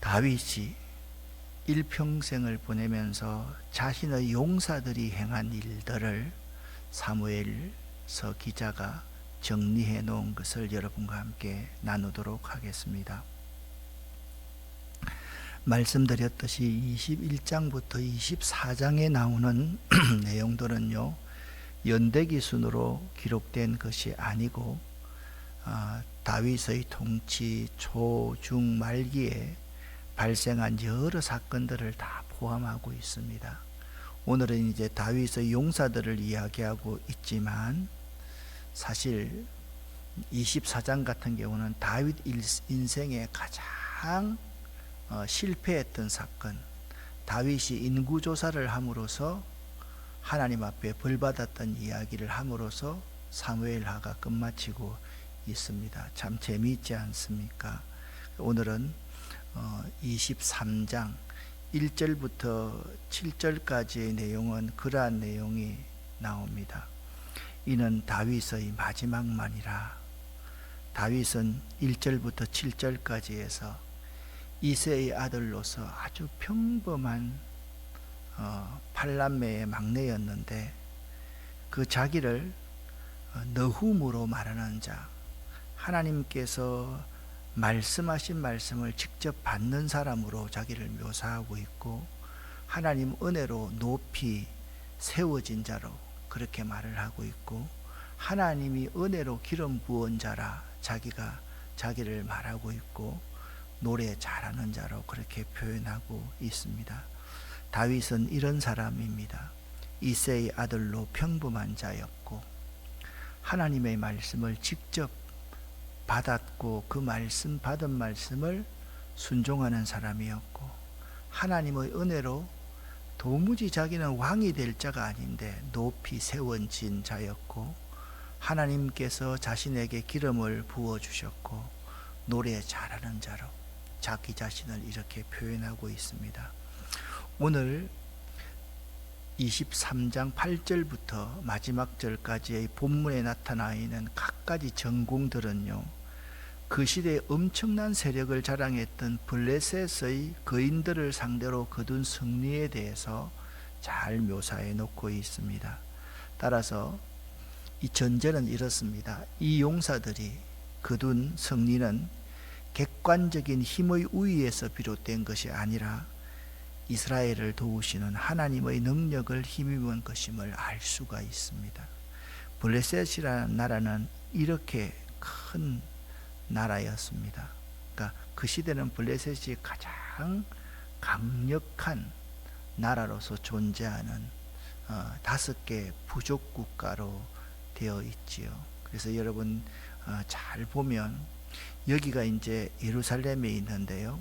다윗이 일평생을 보내면서 자신의 용사들이 행한 일들을 사무엘서 기자가 정리해 놓은 것을 여러분과 함께 나누도록 하겠습니다. 말씀드렸듯이 21장부터 24장에 나오는 내용들은요, 연대기 순으로 기록된 것이 아니고 다윗의 통치 초, 중, 말기에 발생한 여러 사건들을 다 포함하고 있습니다. 오늘은 이제 다윗의 용사들을 이야기하고 있지만 사실 24장 같은 경우는 다윗 인생의 가장 실패했던 사건, 다윗이 인구조사를 함으로써 하나님 앞에 벌받았던 이야기를 함으로써 사무엘하가 끝마치고 있습니다. 참 재미있지 않습니까? 오늘은 23장 1절부터 7절까지의 내용은 그러한 내용이 나옵니다. 이는 다윗의 마지막만이라. 다윗은 1절부터 7절까지 해서 이새의 아들로서 아주 평범한 팔남매의 막내였는데 그 자기를 너훔으로 말하는 자, 하나님께서 말씀하신 말씀을 직접 받는 사람으로 자기를 묘사하고 있고 하나님 은혜로 높이 세워진 자로 그렇게 말을 하고 있고 하나님이 은혜로 기름 부은 자라 자기가 자기를 말하고 있고 노래 잘하는 자로 그렇게 표현하고 있습니다. 다윗은 이런 사람입니다. 이새의 아들로 평범한 자였고 하나님의 말씀을 직접 받았고 그 말씀 받은 말씀을 순종하는 사람이었고 하나님의 은혜로 도무지 자기는 왕이 될 자가 아닌데 높이 세워진 자였고 하나님께서 자신에게 기름을 부어주셨고 노래 잘하는 자로 자기 자신을 이렇게 표현하고 있습니다. 오늘 23장 8절부터 마지막 절까지의 본문에 나타나 있는 각가지 전공들은요, 그 시대에 엄청난 세력을 자랑했던 블레셋의 거인들을 상대로 거둔 승리에 대해서 잘 묘사해 놓고 있습니다. 따라서 이 전제는 이렇습니다. 이 용사들이 거둔 승리는 객관적인 힘의 우위에서 비롯된 것이 아니라 이스라엘을 도우시는 하나님의 능력을 힘입은 것임을 알 수가 있습니다. 블레셋이라는 나라는 이렇게 큰 나라였습니다. 그러니까 그 시대는 블레셋이 가장 강력한 나라로서 존재하는 5개 부족 국가로 되어 있지요. 그래서 여러분 잘 보면 여기가 이제 예루살렘에 있는데요.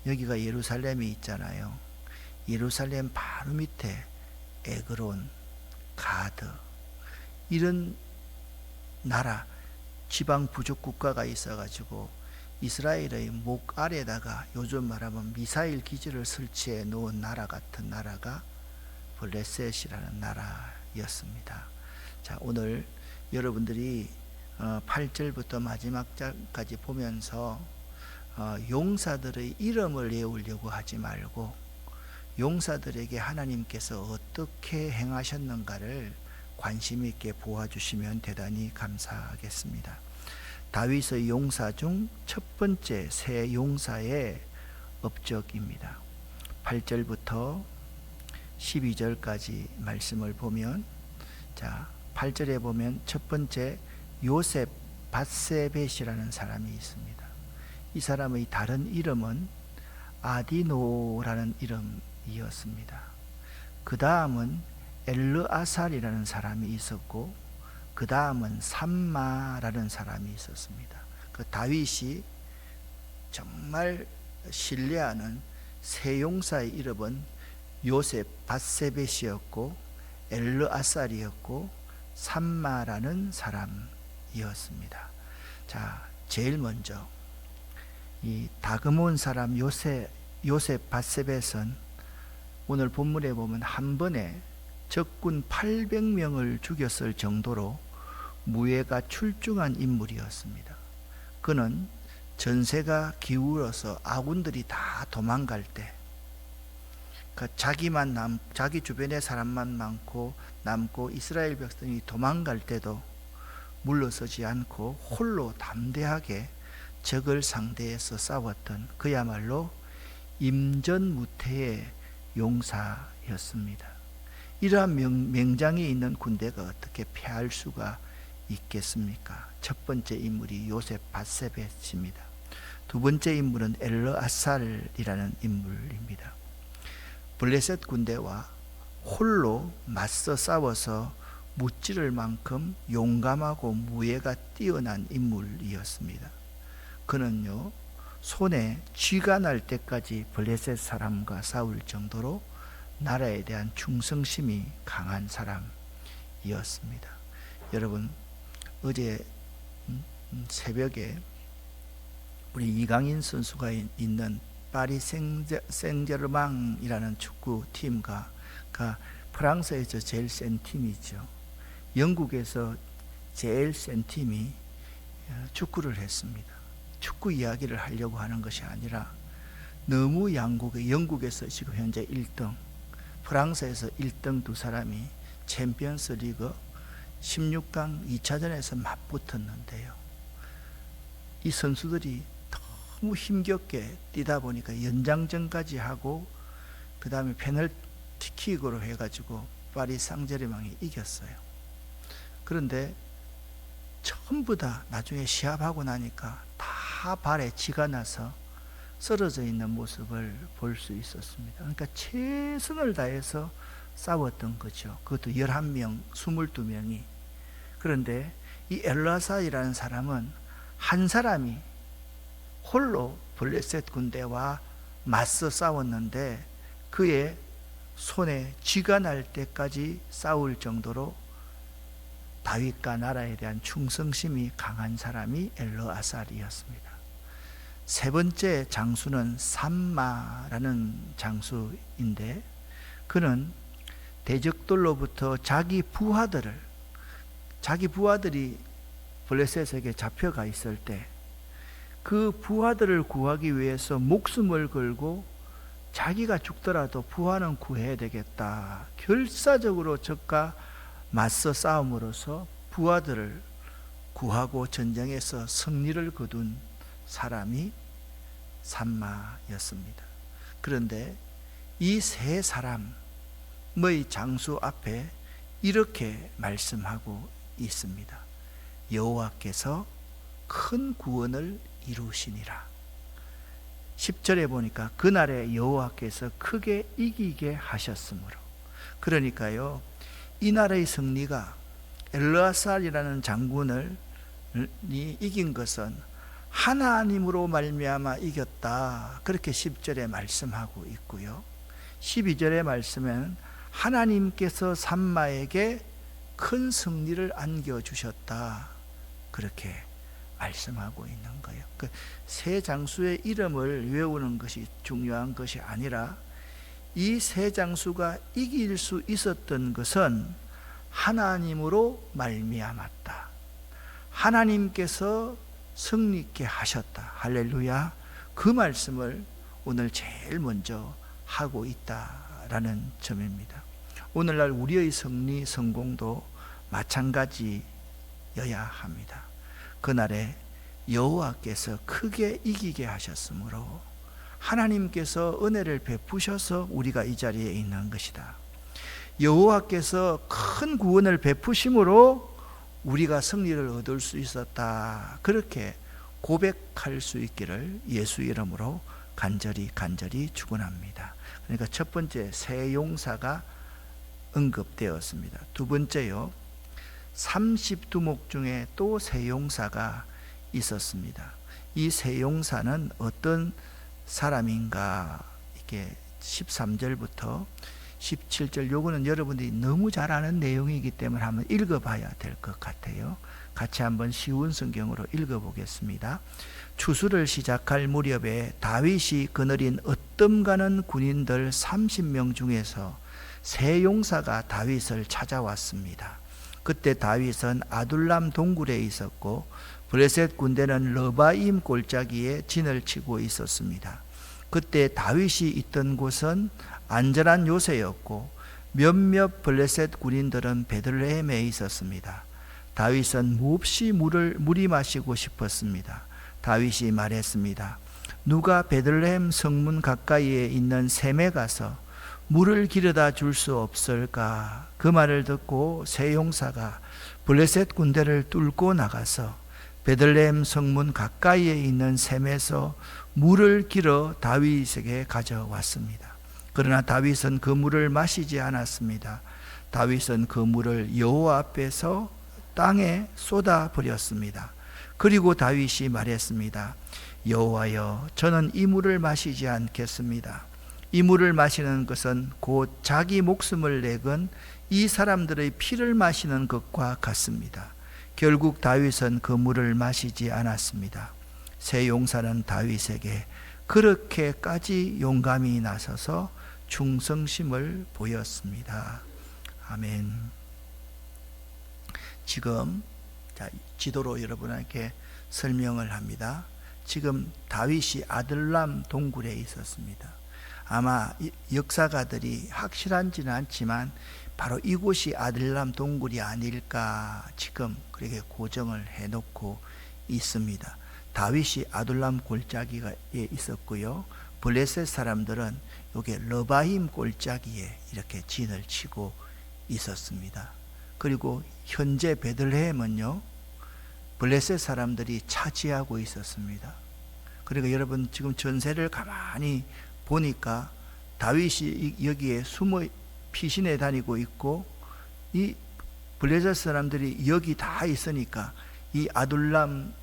여기가 예루살렘이 있잖아요. 예루살렘 바로 밑에 에그론, 가드 이런 나라 지방 부족 국가가 있어가지고 이스라엘의 목 아래에다가 요즘 말하면 미사일 기지를 설치해 놓은 나라 같은 나라가 블레셋이라는 나라였습니다. 자, 오늘 여러분들이 8절부터 마지막 절까지 보면서 용사들의 이름을 외우려고 하지 말고 용사들에게 하나님께서 어떻게 행하셨는가를 관심 있게 보아주시면 대단히 감사하겠습니다. 다윗의 용사 중 첫 번째 세 용사의 업적입니다. 8절부터 12절까지 말씀을 보면, 자, 8절에 보면 첫 번째 요셉 밧세벳이라는 사람이 있습니다. 이 사람의 다른 이름은 아디노라는 이름이었습니다. 그 다음은 엘르아살이라는 사람이 있었고 그 다음은 삼마라는 사람이 있었습니다. 그 다윗이 정말 신뢰하는 세 용사의 이름은 요셉 밧세벳이었고 엘르아살이었고 삼마라는 사람이었습니다. 자, 제일 먼저 이 다그몬 사람 요셉 밧세벳은 오늘 본문에 보면 한 번에 적군 800명을 죽였을 정도로 무예가 출중한 인물이었습니다. 그는 전세가 기울어서 아군들이 다 도망갈 때, 그러니까 자기 주변에 사람만 남고 이스라엘 백성이 도망갈 때도 물러서지 않고 홀로 담대하게 적을 상대해서 싸웠던 그야말로 임전무태의 용사였습니다. 이러한 맹장이 있는 군대가 어떻게 패할 수가 있겠습니까? 첫 번째 인물이 요셉 밧세벳입니다. 두 번째 인물은 엘르아살이라는 인물입니다. 블레셋 군대와 홀로 맞서 싸워서 무찌를 만큼 용감하고 무예가 뛰어난 인물이었습니다. 그는요, 손에 쥐가 날 때까지 블레셋 사람과 싸울 정도로 나라에 대한 충성심이 강한 사람이었습니다. 여러분, 어제 새벽에 우리 이강인 선수가 있는 파리 생제르맹이라는 축구팀과 프랑스에서 제일 센 팀이죠. 영국에서 제일 센 팀이 축구를 했습니다. 축구 이야기를 하려고 하는 것이 아니라 너무 영국에서 지금 현재 1등, 프랑스에서 1등 두 사람이 챔피언스 리그 16강 2차전에서 맞붙었는데요. 이 선수들이 너무 힘겹게 뛰다 보니까 연장전까지 하고 그 다음에 페널티킥으로 해가지고 파리 생제르맹이 이겼어요. 그런데 전부 다 나중에 시합하고 나니까 다 발에 쥐가 나서 쓰러져 있는 모습을 볼 수 있었습니다. 그러니까 최선을 다해서 싸웠던 거죠. 그것도 11명, 22명이. 그런데 이 엘라사이라는 사람은 한 사람이 홀로 블레셋 군대와 맞서 싸웠는데 그의 손에 쥐가 날 때까지 싸울 정도로 다윗과 나라에 대한 충성심이 강한 사람이 엘르아살이었습니다. 세 번째 장수는 삼마라는 장수인데 그는 대적들로부터 자기 부하들이 블레셋에게 잡혀가 있을 때 그 부하들을 구하기 위해서 목숨을 걸고 자기가 죽더라도 부하는 구해야 되겠다. 결사적으로 적과 맞서 싸움으로써 부하들을 구하고 전쟁에서 승리를 거둔 사람이 삼마였습니다. 그런데 이 세 사람의 장수 앞에 이렇게 말씀하고 있습니다. 여호와께서 큰 구원을 이루시니라. 10절에 보니까 그날에 여호와께서 크게 이기게 하셨으므로. 그러니까요, 이 나라의 승리가 엘르아살이라는 장군을 이긴 것은 하나님으로 말미암아 이겼다. 그렇게 10절에 말씀하고 있고요. 12절의 말씀에는 하나님께서 삼마에게 큰 승리를 안겨주셨다. 그렇게 말씀하고 있는 거예요. 그 세 장수의 이름을 외우는 것이 중요한 것이 아니라 이 세 장수가 이길 수 있었던 것은 하나님으로 말미암았다. 하나님께서 승리케 하셨다. 할렐루야. 그 말씀을 오늘 제일 먼저 하고 있다라는 점입니다. 오늘날 우리의 승리, 성공도 마찬가지여야 합니다. 그날에 여호와께서 크게 이기게 하셨으므로 하나님께서 은혜를 베푸셔서 우리가 이 자리에 있는 것이다. 여호와께서 큰 구원을 베푸심으로 우리가 승리를 얻을 수 있었다. 그렇게 고백할 수 있기를 예수 이름으로 간절히 축원합니다. 그러니까 첫 번째 세 용사가 언급되었습니다. 두 번째요, 32목 중에 또 세 용사가 있었습니다. 이 세 용사는 어떤 사람인가? 이게 13절부터 17절, 요거는 여러분들이 너무 잘 아는 내용이기 때문에 한번 읽어봐야 될 것 같아요. 같이 한번 쉬운 성경으로 읽어보겠습니다. 추수를 시작할 무렵에 다윗이 거느린 어뜸가는 군인들 30명 중에서 세 용사가 다윗을 찾아왔습니다. 그때 다윗은 아둘람 동굴에 있었고 블레셋 군대는 러바임 골짜기에 진을 치고 있었습니다. 그때 다윗이 있던 곳은 안전한 요새였고 몇몇 블레셋 군인들은 베들레헴에 있었습니다. 다윗은 몹시 물이 마시고 싶었습니다. 다윗이 말했습니다. 누가 베들레헴 성문 가까이에 있는 샘에 가서 물을 기르다 줄 수 없을까? 그 말을 듣고 세 용사가 블레셋 군대를 뚫고 나가서 베들레헴 성문 가까이에 있는 샘에서 물을 길어 다윗에게 가져왔습니다. 그러나 다윗은 그 물을 마시지 않았습니다. 다윗은 그 물을 여호와 앞에서 땅에 쏟아 버렸습니다. 그리고 다윗이 말했습니다. 여호와여, 저는 이 물을 마시지 않겠습니다. 이 물을 마시는 것은 곧 자기 목숨을 내건 이 사람들의 피를 마시는 것과 같습니다. 결국 다윗은 그 물을 마시지 않았습니다. 세 용사는 다윗에게 그렇게까지 용감히 나서서 충성심을 보였습니다. 아멘. 지금 지도로 여러분에게 설명을 합니다. 지금 다윗이 아들람 동굴에 있었습니다. 아마 역사가들이 확실한지는 않지만 바로 이곳이 아들람 동굴이 아닐까 지금 그렇게 고정을 해놓고 있습니다. 다윗이 아둘람 골짜기에 있었고요. 블레셋 사람들은 여기 러바임 골짜기에 이렇게 진을 치고 있었습니다. 그리고 현재 베들레헴은요, 블레셋 사람들이 차지하고 있었습니다. 그러니까 여러분 지금 전세를 가만히 보니까 다윗이 여기에 숨어 피신해 다니고 있고 이 블레셋 사람들이 여기 다 있으니까 이 아둘람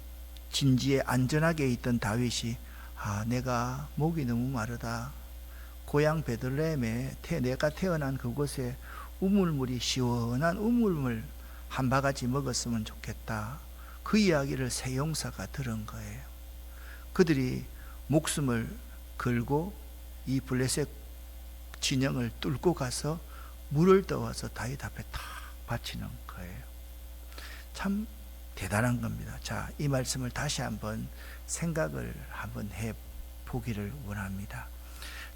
진지에 안전하게 있던 다윗이 내가 목이 너무 마르다. 고향 베들레헴에 내가 태어난 그곳에 우물물이 시원한 우물물 한 바가지 먹었으면 좋겠다. 그 이야기를 세 용사가 들은 거예요. 그들이 목숨을 걸고 이 블레셋 진영을 뚫고 가서 물을 떠와서 다윗 앞에 탁 바치는 거예요. 참 대단한 겁니다. 자, 이 말씀을 다시 한번 생각을 한번 해 보기를 원합니다.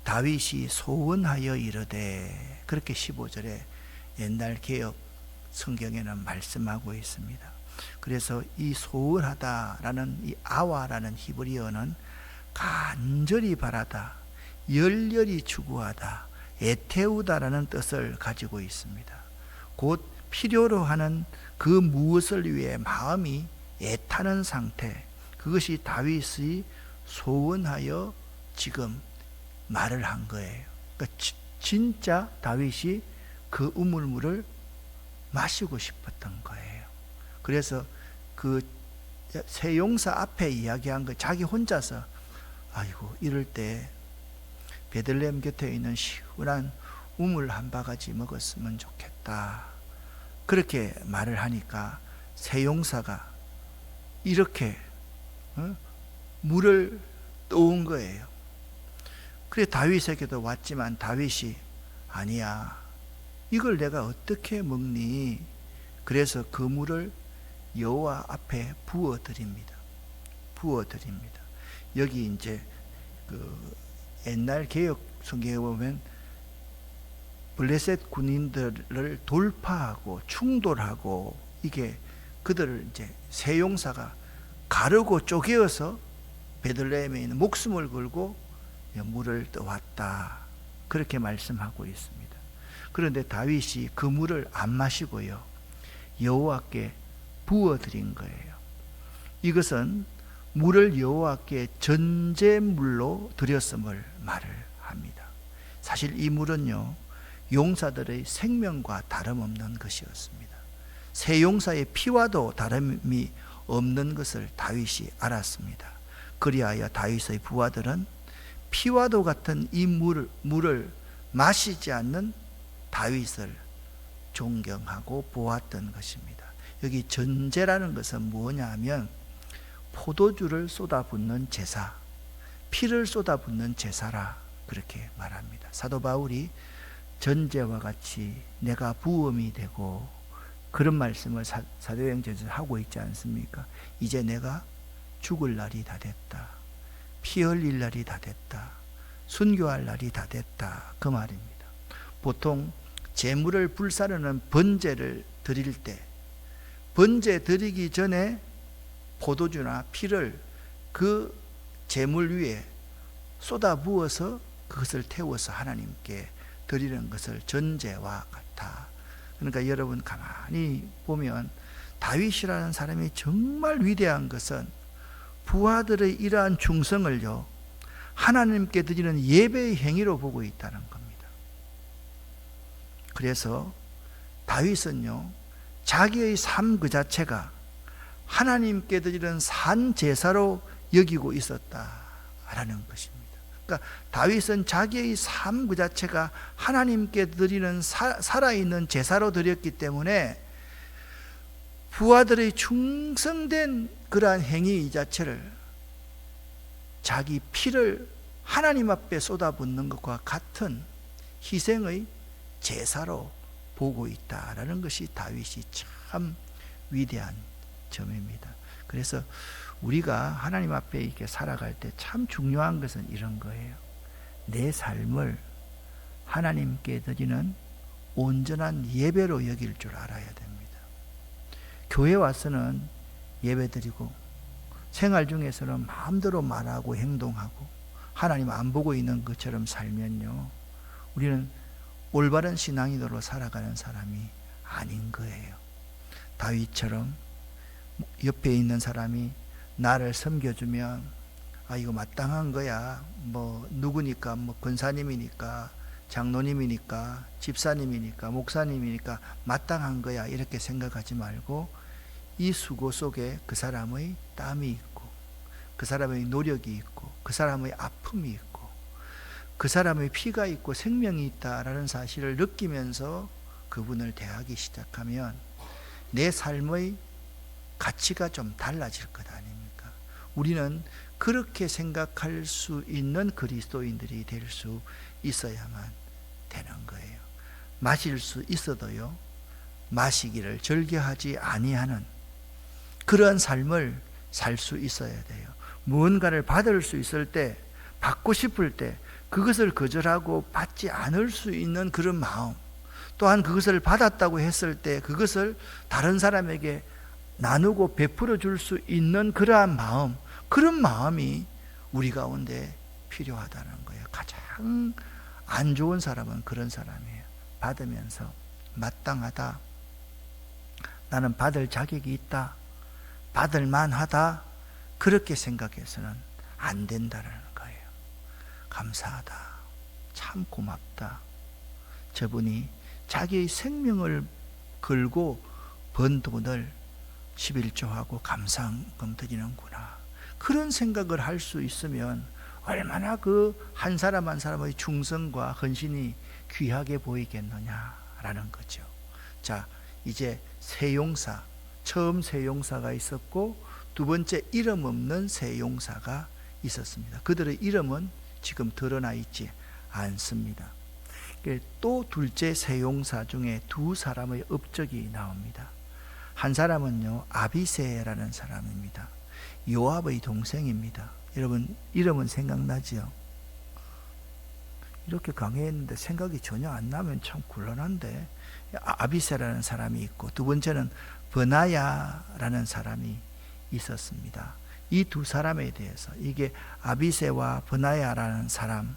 다윗이 소원하여 이르되, 그렇게 15절에 옛날 개역 성경에는 말씀하고 있습니다. 그래서 이 소원하다라는 이 아와라는 히브리어는 간절히 바라다, 열렬히 추구하다, 애태우다라는 뜻을 가지고 있습니다. 곧 필요로 하는 그 무엇을 위해 마음이 애타는 상태, 그것이 다윗이 소원하여 지금 말을 한 거예요. 그러니까 진짜 다윗이 그 우물물을 마시고 싶었던 거예요. 그래서 그 세 용사 앞에 이야기한 거 자기 혼자서 아이고 이럴 때 베들레헴 곁에 있는 시원한 우물 한 바가지 먹었으면 좋겠다. 그렇게 말을 하니까 세 용사가 이렇게 물을 떠온 거예요. 그래 다윗에게도 왔지만 다윗이 아니야, 이걸 내가 어떻게 먹니? 그래서 그 물을 여호와 앞에 부어드립니다. 여기 이제 그 옛날 개역 성경에 보면 블레셋 군인들을 돌파하고 충돌하고 이게 그들을 이제 세 용사가 가르고 쪼개어서 베들레헴에 있는 목숨을 걸고 물을 떠왔다. 그렇게 말씀하고 있습니다. 그런데 다윗이 그 물을 안 마시고요, 여호와께 부어드린 거예요. 이것은 물을 여호와께 전제물로 드렸음을 말을 합니다. 사실 이 물은요, 용사들의 생명과 다름없는 것이었습니다. 세 용사의 피와도 다름이 없는 것을 다윗이 알았습니다. 그리하여 다윗의 부하들은 피와도 같은 이 물을 마시지 않는 다윗을 존경하고 보았던 것입니다. 여기 전제라는 것은 뭐냐 하면 포도주를 쏟아붓는 제사, 피를 쏟아붓는 제사라 그렇게 말합니다. 사도 바울이 전제와 같이 내가 부음이 되고 그런 말씀을 사도행전에서 하고 있지 않습니까? 이제 내가 죽을 날이 다 됐다. 피 흘릴 날이 다 됐다. 순교할 날이 다 됐다. 그 말입니다. 보통 제물을 불사르는 번제를 드릴 때 번제 드리기 전에 포도주나 피를 그 제물 위에 쏟아 부어서 그것을 태워서 하나님께 드리는 것을 전제와 같아. 그러니까 여러분 가만히 보면 다윗이라는 사람이 정말 위대한 것은 부하들의 이러한 충성을요 하나님께 드리는 예배의 행위로 보고 있다는 겁니다. 그래서 다윗은요 자기의 삶 그 자체가 하나님께 드리는 산 제사로 여기고 있었다라는 것입니다. 그러니까 다윗은 자기의 삶 그 자체가 하나님께 드리는 살아있는 제사로 드렸기 때문에 부하들의 충성된 그러한 행위 이 자체를 자기 피를 하나님 앞에 쏟아붓는 것과 같은 희생의 제사로 보고 있다라는 것이 다윗이 참 위대한 점입니다. 그래서 우리가 하나님 앞에 이렇게 살아갈 때 참 중요한 것은 이런 거예요. 내 삶을 하나님께 드리는 온전한 예배로 여길 줄 알아야 됩니다. 교회 와서는 예배 드리고 생활 중에서는 마음대로 말하고 행동하고 하나님 안 보고 있는 것처럼 살면요 우리는 올바른 신앙인으로 살아가는 사람이 아닌 거예요. 다윗처럼 옆에 있는 사람이 나를 섬겨주면 아 이거 마땅한 거야. 뭐 누구니까 뭐 권사님이니까 장로님이니까 집사님이니까 목사님이니까 마땅한 거야 이렇게 생각하지 말고 이 수고 속에 그 사람의 땀이 있고 그 사람의 노력이 있고 그 사람의 아픔이 있고 그 사람의 피가 있고 생명이 있다라는 사실을 느끼면서 그분을 대하기 시작하면 내 삶의 가치가 좀 달라질 것 아닙니까? 우리는 그렇게 생각할 수 있는 그리스도인들이 될 수 있어야만 되는 거예요. 마실 수 있어도요 마시기를 즐겨하지 아니하는 그런 삶을 살 수 있어야 돼요. 무언가를 받을 수 있을 때 받고 싶을 때 그것을 거절하고 받지 않을 수 있는 그런 마음, 또한 그것을 받았다고 했을 때 그것을 다른 사람에게 나누고 베풀어 줄 수 있는 그러한 마음, 그런 마음이 우리 가운데 필요하다는 거예요. 가장 안 좋은 사람은 그런 사람이에요. 받으면서 마땅하다, 나는 받을 자격이 있다, 받을 만하다, 그렇게 생각해서는 안 된다는 거예요. 감사하다, 참 고맙다, 저분이 자기의 생명을 걸고 번 돈을 11조하고 감사금 드리는구나, 그런 생각을 할 수 있으면 얼마나 그 한 사람 한 사람의 충성과 헌신이 귀하게 보이겠느냐라는 거죠. 자, 이제 세용사, 처음 세용사가 있었고 두 번째 이름 없는 세용사가 있었습니다. 그들의 이름은 지금 드러나 있지 않습니다. 또 둘째 세용사 중에 두 사람의 업적이 나옵니다. 한 사람은요 아비새라는 사람입니다. 요압의 동생입니다. 여러분 이름은 생각나죠? 이렇게 강해했는데 생각이 전혀 안 나면 참 곤란한데, 아비새라는 사람이 있고 두 번째는 버나야라는 사람이 있었습니다. 이 두 사람에 대해서, 이게 아비새와 버나야라는 사람,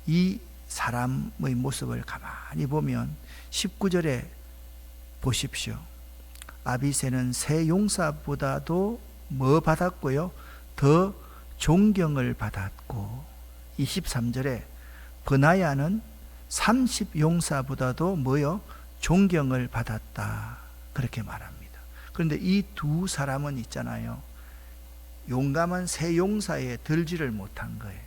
이 사람의 모습을 가만히 보면 19절에 보십시오. 아비새는 세 용사보다도 뭐 받았고요? 더 존경을 받았고, 23절에 버나야는 30용사보다도 뭐요? 존경을 받았다, 그렇게 말합니다. 그런데 이 두 사람은 있잖아요, 용감한 세 용사에 들지를 못한 거예요.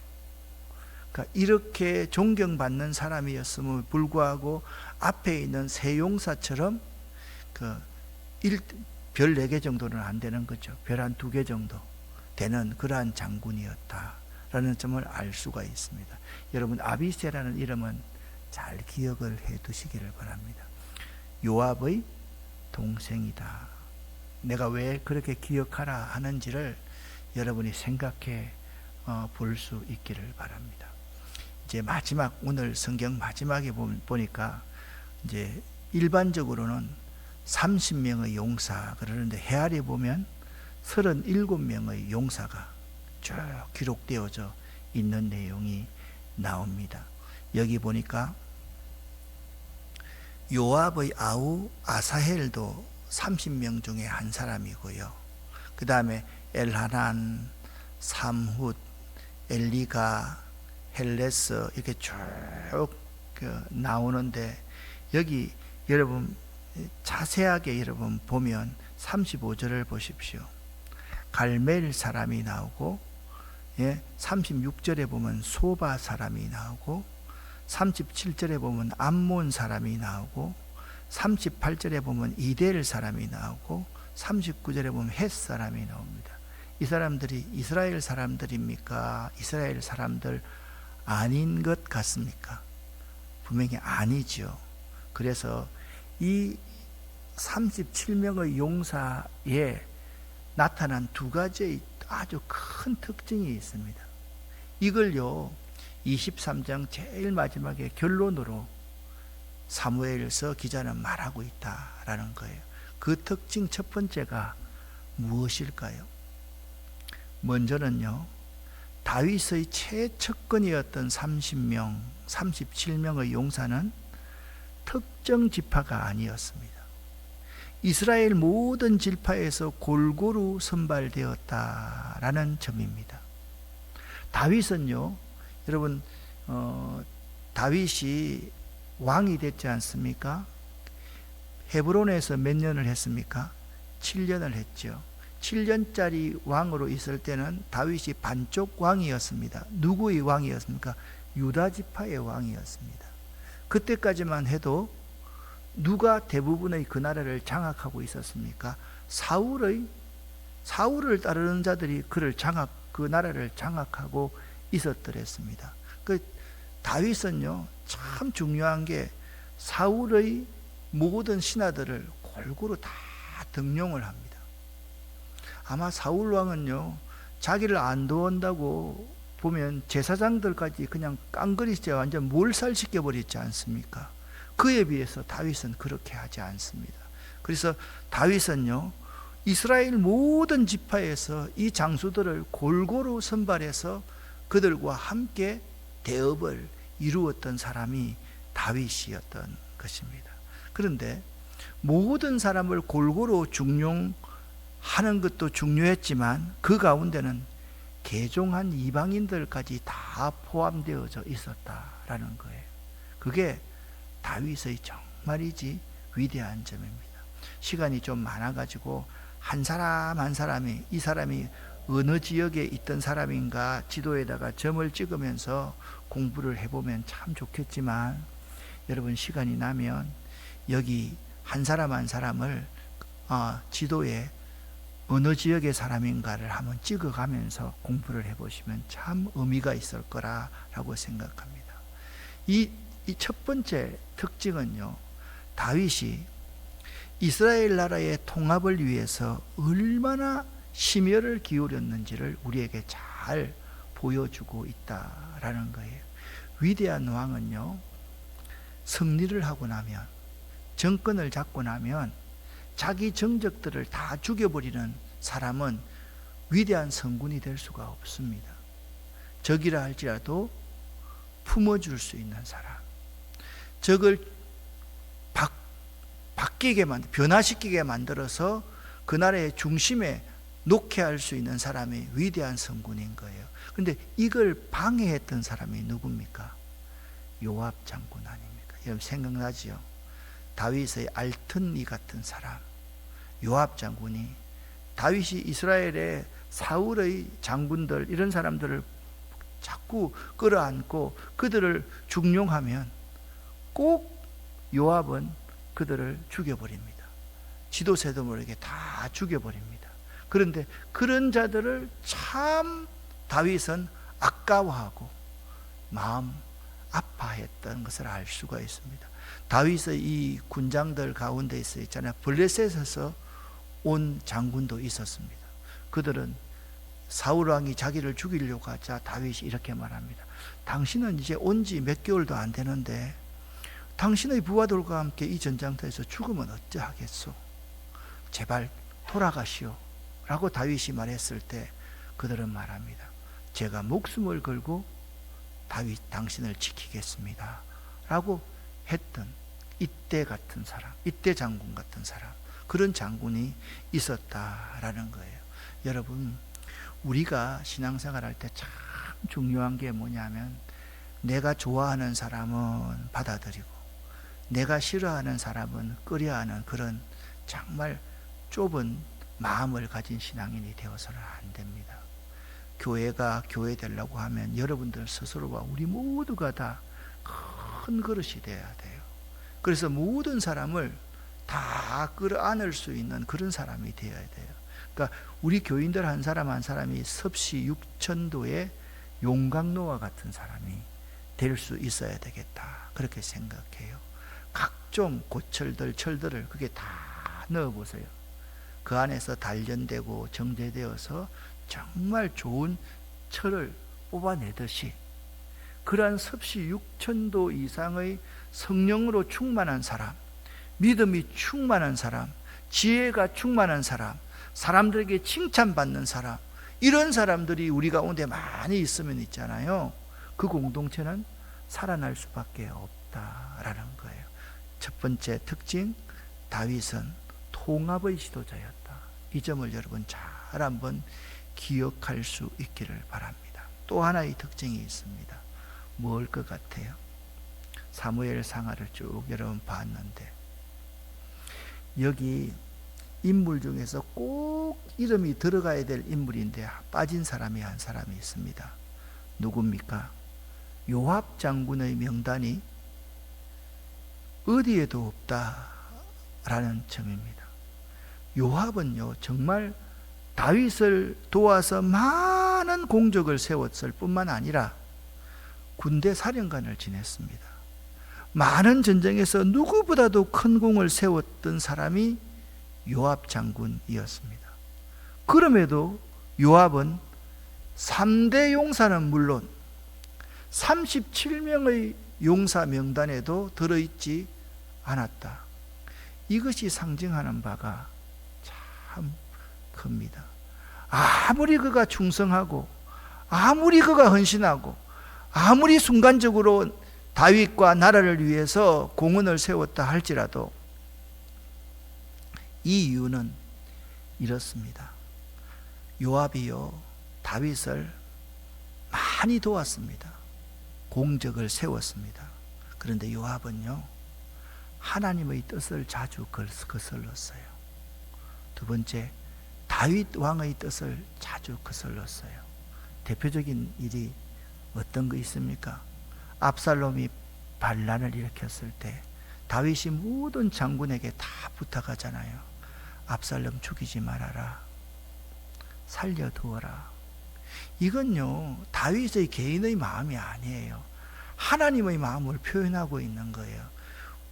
그러니까 이렇게 존경받는 사람이었음을 불구하고 앞에 있는 세 용사처럼 별 4개 정도는 안 되는 거죠. 별 한 2개 정도 되는 그러한 장군이었다라는 점을 알 수가 있습니다. 여러분 아비새라는 이름은 잘 기억을 해 두시기를 바랍니다. 요압의 동생이다. 내가 왜 그렇게 기억하라 하는지를 여러분이 생각해 볼 수 있기를 바랍니다. 이제 마지막, 오늘 성경 마지막에 보니까 이제 일반적으로는 30명의 용사 그러는데 헤아려 보면 37명의 용사가 쭉 기록되어져 있는 내용이 나옵니다. 여기 보니까 요압의 아우 아사헬도 30명 중에 한 사람이고요. 그 다음에 엘하난, 삼훗, 엘리가, 헬레스 이렇게 쭉 나오는데 여기 여러분 자세하게 여러분 보면 35절을 보십시오. 갈멜 사람이 나오고 36절에 보면 소바 사람이 나오고 37절에 보면 암몬 사람이 나오고 38절에 보면 이델 사람이 나오고 39절에 보면 헷 사람이 나옵니다. 이 사람들이 이스라엘 사람들입니까? 이스라엘 사람들 아닌 것 같습니까? 분명히 아니죠. 그래서 이 37명의 용사에 나타난 두 가지의 아주 큰 특징이 있습니다. 이걸요 23장 제일 마지막에 결론으로 사무엘서 기자는 말하고 있다라는 거예요. 그 특징 첫 번째가 무엇일까요? 먼저는요, 다윗의 최측근이었던 30명, 37명의 용사는 특정 지파가 아니었습니다. 이스라엘 모든 지파에서 골고루 선발되었다라는 점입니다. 다윗은요, 여러분 다윗이 왕이 됐지 않습니까? 헤브론에서 몇 년을 했습니까? 7년을 했죠. 7년짜리 왕으로 있을 때는 다윗이 반쪽 왕이었습니다. 누구의 왕이었습니까? 유다 지파의 왕이었습니다. 그때까지만 해도 누가 대부분의 그 나라를 장악하고 있었습니까? 사울을 따르는 자들이 그 나라를 장악하고 있었더랬습니다. 그 다윗은요, 참 중요한 게 사울의 모든 신하들을 골고루 다 등용을 합니다. 아마 사울 왕은요, 자기를 안 도운다고 보면 제사장들까지 그냥 깡그리째 완전 몰살시켜 버리지 않습니까? 그에 비해서 다윗은 그렇게 하지 않습니다. 그래서 다윗은요, 이스라엘 모든 지파에서 이 장수들을 골고루 선발해서 그들과 함께 대업을 이루었던 사람이 다윗이었던 것입니다. 그런데 모든 사람을 골고루 중용하는 것도 중요했지만 그 가운데는 개종한 이방인들까지 다 포함되어져 있었다라는 거예요. 그게 다윗의 정말이지 위대한 점입니다. 시간이 좀 많아가지고 한 사람 한 사람이 이 사람이 어느 지역에 있던 사람인가 지도에다가 점을 찍으면서 공부를 해보면 참 좋겠지만, 여러분 시간이 나면 여기 한 사람 한 사람을 지도에 어느 지역의 사람인가를 한번 찍어가면서 공부를 해보시면 참 의미가 있을 거라고 생각합니다. 이 첫 번째 특징은요, 다윗이 이스라엘 나라의 통합을 위해서 얼마나 심혈을 기울였는지를 우리에게 잘 보여주고 있다라는 거예요. 위대한 왕은요, 승리를 하고 나면, 정권을 잡고 나면 자기 정적들을 다 죽여버리는 사람은 위대한 성군이 될 수가 없습니다. 적이라 할지라도 품어줄 수 있는 사람, 적을 바뀌게 변화시키게 만들어서 그 나라의 중심에 놓게 할 수 있는 사람이 위대한 성군인 거예요. 그런데 이걸 방해했던 사람이 누굽니까? 요압 장군 아닙니까? 여러분 생각나지요? 다윗의 알튼이 같은 사람, 요압 장군이 다윗이 이스라엘의 사울의 장군들 이런 사람들을 자꾸 끌어안고 그들을 중용하면 꼭 요압은 그들을 죽여버립니다. 지도새도 모르게 다 죽여버립니다. 그런데 그런 자들을 참 다윗은 아까워하고 마음 아파했던 것을 알 수가 있습니다. 다윗의 이 군장들 가운데 있잖아요. 블레셋에서 온 장군도 있었습니다. 그들은 사울 왕이 자기를 죽이려고 하자 다윗이 이렇게 말합니다. 당신은 이제 온 지 몇 개월도 안 되는데 당신의 부하들과 함께 이 전장터에서 죽으면 어찌하겠소? 제발 돌아가시오 라고 다윗이 말했을 때 그들은 말합니다. 제가 목숨을 걸고 다윗 당신을 지키겠습니다 라고 했던 이때 같은 사람, 이때 장군 같은 사람, 그런 장군이 있었다라는 거예요. 여러분, 우리가 신앙생활 할 때 참 중요한 게 뭐냐면 내가 좋아하는 사람은 받아들이고 내가 싫어하는 사람은 꺼려하는 그런 정말 좁은 마음을 가진 신앙인이 되어서는 안 됩니다. 교회가 교회 되려고 하면 여러분들 스스로와 우리 모두가 다 큰 그릇이 돼야 돼요. 그래서 모든 사람을 다 끌어안을 수 있는 그런 사람이 되어야 돼요. 그러니까 우리 교인들 한 사람 한 사람이 섭씨 6천도의 용광로와 같은 사람이 될 수 있어야 되겠다, 그렇게 생각해요. 각종 고철들 철들을 그게 다 넣어보세요. 그 안에서 단련되고 정제되어서 정말 좋은 철을 뽑아내듯이 그러한 섭씨 6천도 이상의 성령으로 충만한 사람, 믿음이 충만한 사람, 지혜가 충만한 사람, 사람들에게 칭찬받는 사람, 이런 사람들이 우리 가운데 많이 있으면 있잖아요. 그 공동체는 살아날 수밖에 없다라는 거예요. 첫 번째 특징, 다윗은 통합의 지도자였다. 이 점을 여러분 잘 한번 기억할 수 있기를 바랍니다. 또 하나의 특징이 있습니다. 뭘 것 같아요? 사무엘 상하를 쭉 여러분 봤는데 여기 인물 중에서 꼭 이름이 들어가야 될 인물인데 빠진 사람이 한 사람이 있습니다. 누굽니까? 요압 장군의 명단이 어디에도 없다라는 점입니다. 요압은요 정말 다윗을 도와서 많은 공적을 세웠을 뿐만 아니라 군대 사령관을 지냈습니다. 많은 전쟁에서 누구보다도 큰 공을 세웠던 사람이 요압 장군이었습니다. 그럼에도 요압은 3대 용사는 물론 37명의 용사 명단에도 들어있지 않았다. 이것이 상징하는 바가 참 큽니다. 아무리 그가 충성하고 아무리 그가 헌신하고 아무리 순간적으로 다윗과 나라를 위해서 공헌을 세웠다 할지라도 이 이유는 이렇습니다. 요압이요 다윗을 많이 도왔습니다. 공적을 세웠습니다. 그런데 요압은요 하나님의 뜻을 자주 거슬렀어요. 두 번째, 다윗 왕의 뜻을 자주 거슬렀어요. 대표적인 일이 어떤 거 있습니까? 압살롬이 반란을 일으켰을 때 다윗이 모든 장군에게 다 부탁하잖아요. 압살롬 죽이지 말아라, 살려두어라. 이건요 다윗의 개인의 마음이 아니에요. 하나님의 마음을 표현하고 있는 거예요.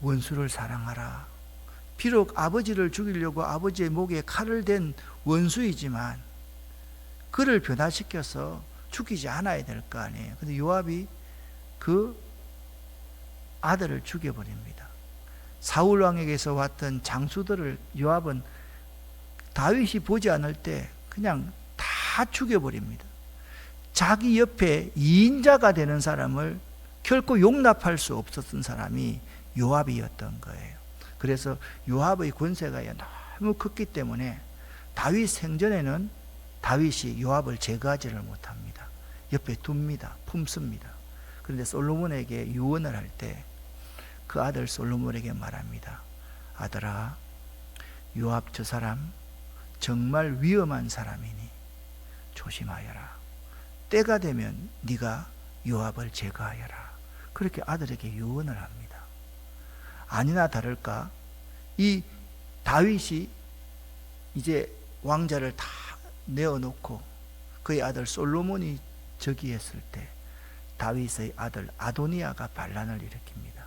원수를 사랑하라. 비록 아버지를 죽이려고 아버지의 목에 칼을 댄 원수이지만 그를 변화시켜서 죽이지 않아야 될 거 아니에요. 근데 요압이 그 아들을 죽여버립니다. 사울 왕에게서 왔던 장수들을 요압은 다윗이 보지 않을 때 그냥 다 죽여버립니다. 자기 옆에 2인자가 되는 사람을 결코 용납할 수 없었던 사람이 요압이었던 거예요. 그래서 요압의 권세가 너무 컸기 때문에 다윗 생전에는 다윗이 요압을 제거하지를 못합니다. 옆에 둡니다. 품습니다. 그런데 솔로몬에게 유언을 할 때 그 아들 솔로몬에게 말합니다. 아들아, 요압 저 사람 정말 위험한 사람이니 조심하여라. 때가 되면 네가 요압을 제거하여라. 그렇게 아들에게 유언을 합니다. 아니나 다를까 이 다윗이 이제 왕자를 다 내어놓고 그의 아들 솔로몬이 즉위했을 때 다윗의 아들 아도니아가 반란을 일으킵니다.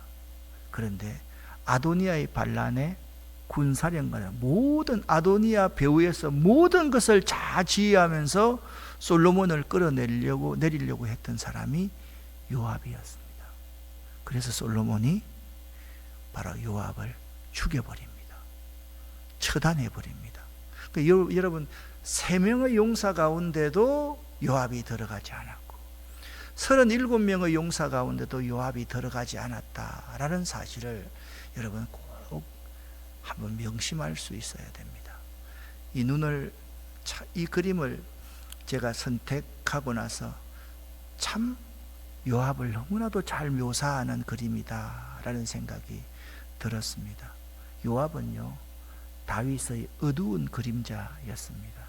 그런데 아도니아의 반란에 군사령관, 모든 아도니아 배후에서 모든 것을 다 지휘하면서 솔로몬을 내리려고 했던 사람이 요압이었습니다. 그래서 솔로몬이 바로 요압을 죽여버립니다. 처단해버립니다. 그러니까 여러분, 3명의 용사 가운데도 요압이 들어가지 않았고 37명의 용사 가운데도 요압이 들어가지 않았다라는 사실을 여러분 꼭 한번 명심할 수 있어야 됩니다. 이 그림을 제가 선택하고 나서 참 요압을 너무나도 잘 묘사하는 그림이다라는 생각이 들었습니다. 요압은요, 다윗의 어두운 그림자였습니다.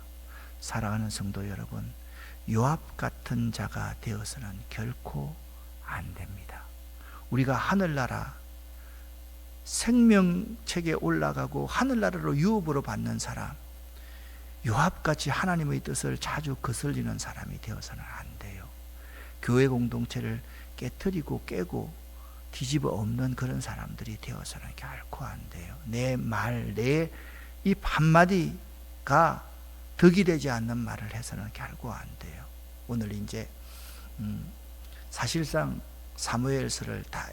사랑하는 성도 여러분, 요압 같은 자가 되어서는 결코 안 됩니다. 우리가 하늘나라 생명책에 올라가고 하늘나라로 유업으로 받는 사람, 요압같이 하나님의 뜻을 자주 거슬리는 사람이 되어서는 안 돼요. 교회 공동체를 깨트리고 깨고 뒤집어 엎는 그런 사람들이 되어서는 결코 안 돼요. 내 말, 내 입 한마디가 덕이 되지 않는 말을 해서는 결코 안 돼요. 오늘 이제 사실상 사무엘서를 다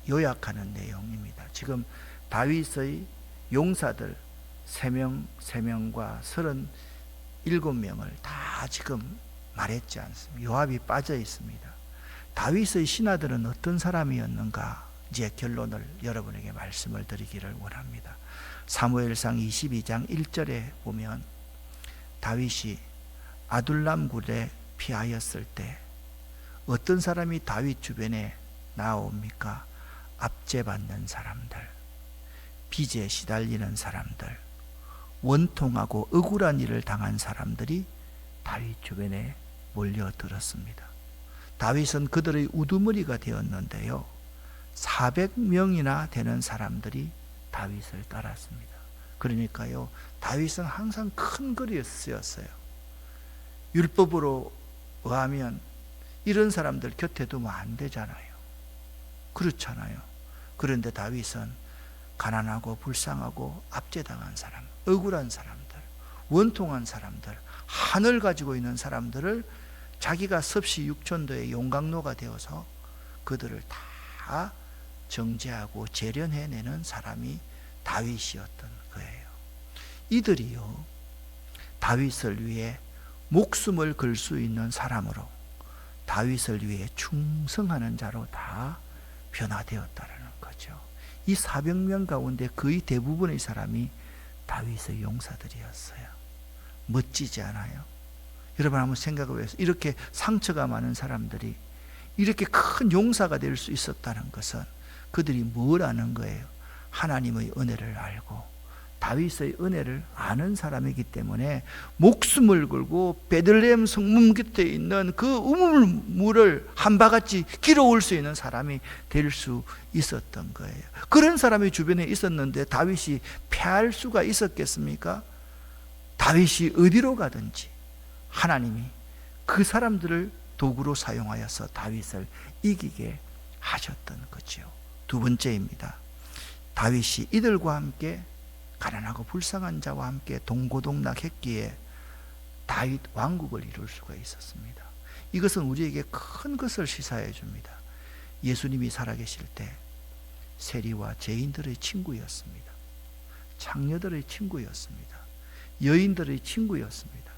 요약하는 내용입니다. 지금 다윗의 용사들 3명과 37명을 다 지금 말했지 않습니까? 요압이 빠져 있습니다. 다윗의 신하들은 어떤 사람이었는가? 이제 결론을 여러분에게 말씀을 드리기를 원합니다. 사무엘상 22장 1절에 보면 다윗이 아둘람 굴에 피하였을 때 어떤 사람이 다윗 주변에 나옵니까? 압제받는 사람들, 빚에 시달리는 사람들, 원통하고 억울한 일을 당한 사람들이 다윗 주변에 몰려들었습니다. 다윗은 그들의 우두머리가 되었는데요, 400명이나 되는 사람들이 다윗을 따랐습니다. 그러니까요, 다윗은 항상 큰 거리였어요. 율법으로 의하면 이런 사람들 곁에 두면 안 되잖아요. 그렇잖아요. 그런데 다윗은 가난하고 불쌍하고 압제당한 사람, 억울한 사람들, 원통한 사람들, 한을 가지고 있는 사람들을 자기가 섭씨 6천도의 용광로가 되어서 그들을 다 정죄하고 재련해내는 사람이 다윗이었던 거예요. 이들이요, 다윗을 위해 목숨을 걸 수 있는 사람으로, 다윗을 위해 충성하는 자로 다 변화되었다는 거죠. 이 400명 가운데 거의 대부분의 사람이 다윗의 용사들이었어요. 멋지지 않아요? 여러분 한번 생각해 보세요. 이렇게 상처가 많은 사람들이 이렇게 큰 용사가 될 수 있었다는 것은 그들이 뭘 아는 거예요? 하나님의 은혜를 알고 다윗의 은혜를 아는 사람이기 때문에 목숨을 걸고 베들레헴 성문 곁에 있는 그 우물물을 한 바가지 길어올 수 있는 사람이 될 수 있었던 거예요. 그런 사람이 주변에 있었는데 다윗이 패할 수가 있었겠습니까? 다윗이 어디로 가든지 하나님이 그 사람들을 도구로 사용하여서 다윗을 이기게 하셨던 거죠. 두 번째입니다. 다윗이 이들과 함께 가난하고 불쌍한 자와 함께 동고동락했기에 다윗 왕국을 이룰 수가 있었습니다. 이것은 우리에게 큰 것을 시사해 줍니다. 예수님이 살아계실 때 세리와 죄인들의 친구였습니다. 창녀들의 친구였습니다. 여인들의 친구였습니다.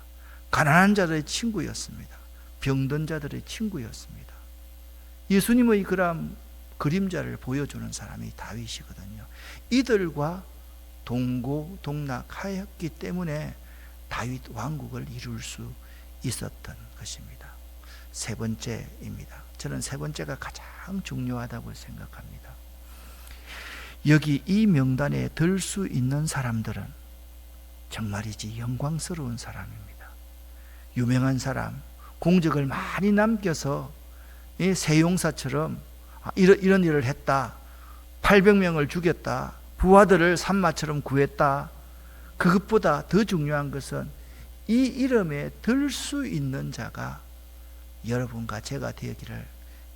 가난한 자들의 친구였습니다. 병든 자들의 친구였습니다. 예수님의 그런 그림자를 보여주는 사람이 다윗이거든요. 이들과 동고동락하였기 때문에 다윗 왕국을 이룰 수 있었던 것입니다. 세 번째입니다. 저는 세 번째가 가장 중요하다고 생각합니다. 여기 이 명단에 들 수 있는 사람들은 정말이지 영광스러운 사람입니다. 유명한 사람, 공적을 많이 남겨서 세용사처럼 이런 일을 했다, 800명을 죽였다, 부하들을 산마처럼 구했다. 그것보다 더 중요한 것은 이 이름에 들 수 있는 자가 여러분과 제가 되기를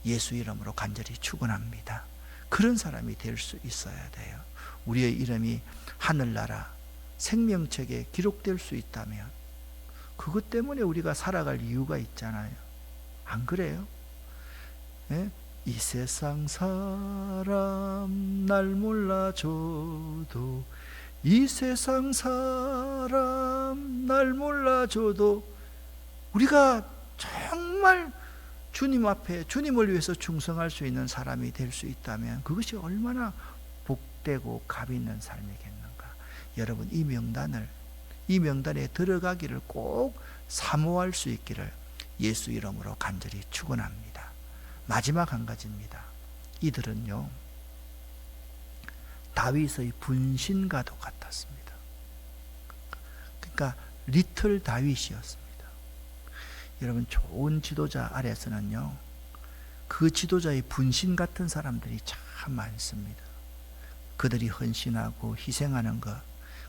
예수 이름으로 간절히 축원합니다. 그런 사람이 될 수 있어야 돼요. 우리의 이름이 하늘나라 생명책에 기록될 수 있다면 그것 때문에 우리가 살아갈 이유가 있잖아요. 안 그래요? 예? 이 세상 사람 날 몰라줘도, 이 세상 사람 날 몰라줘도, 우리가 정말 주님 앞에 주님을 위해서 충성할 수 있는 사람이 될 수 있다면 그것이 얼마나 복되고 값 있는 삶이겠는가. 여러분, 이 명단에 들어가기를 꼭 사모할 수 있기를 예수 이름으로 간절히 축원합니다. 마지막 한 가지입니다. 이들은요, 다윗의 분신과도 같았습니다. 그러니까 리틀 다윗이었습니다. 여러분, 좋은 지도자 아래서는요, 그 지도자의 분신 같은 사람들이 참 많습니다. 그들이 헌신하고 희생하는 것,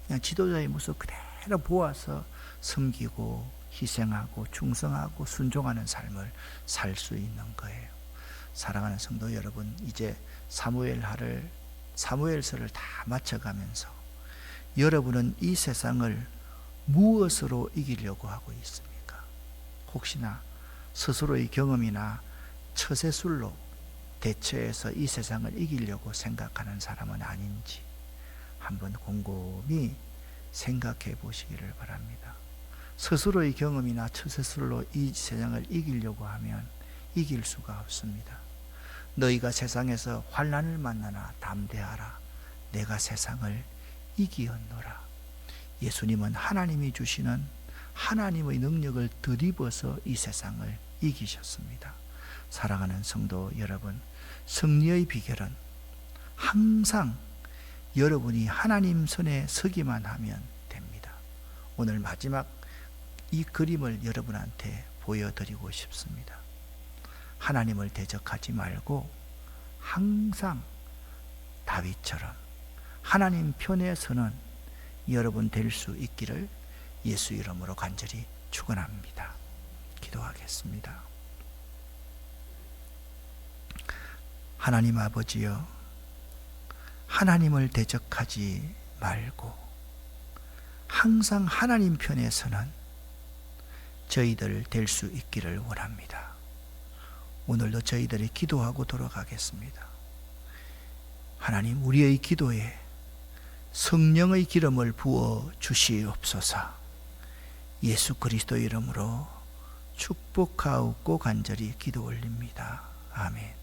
그냥 지도자의 모습 그대로 보아서 섬기고 희생하고 충성하고 순종하는 삶을 살 수 있는 거예요. 사랑하는 성도 여러분, 이제 사무엘서를 다 마쳐가면서 여러분은 이 세상을 무엇으로 이기려고 하고 있습니까? 혹시나 스스로의 경험이나 처세술로 대처해서 이 세상을 이기려고 생각하는 사람은 아닌지 한번 곰곰이 생각해 보시기를 바랍니다. 스스로의 경험이나 처세술로 이 세상을 이기려고 하면 이길 수가 없습니다. 너희가 세상에서 환난을 만나나 담대하라. 내가 세상을 이기었노라. 예수님은 하나님이 주시는 하나님의 능력을 덧입어서 이 세상을 이기셨습니다. 사랑하는 성도 여러분, 승리의 비결은 항상 여러분이 하나님 손에 서기만 하면 됩니다. 오늘 마지막 이 그림을 여러분한테 보여드리고 싶습니다. 하나님을 대적하지 말고 항상 다윗처럼 하나님 편에 서는 여러분 될 수 있기를 예수 이름으로 간절히 축원합니다. 기도하겠습니다. 하나님 아버지여, 하나님을 대적하지 말고 항상 하나님 편에 서는 저희들 될 수 있기를 원합니다. 오늘도 저희들이 기도하고 돌아가겠습니다. 하나님, 우리의 기도에 성령의 기름을 부어 주시옵소서. 예수 그리스도 이름으로 축복하옵고 간절히 기도 올립니다. 아멘.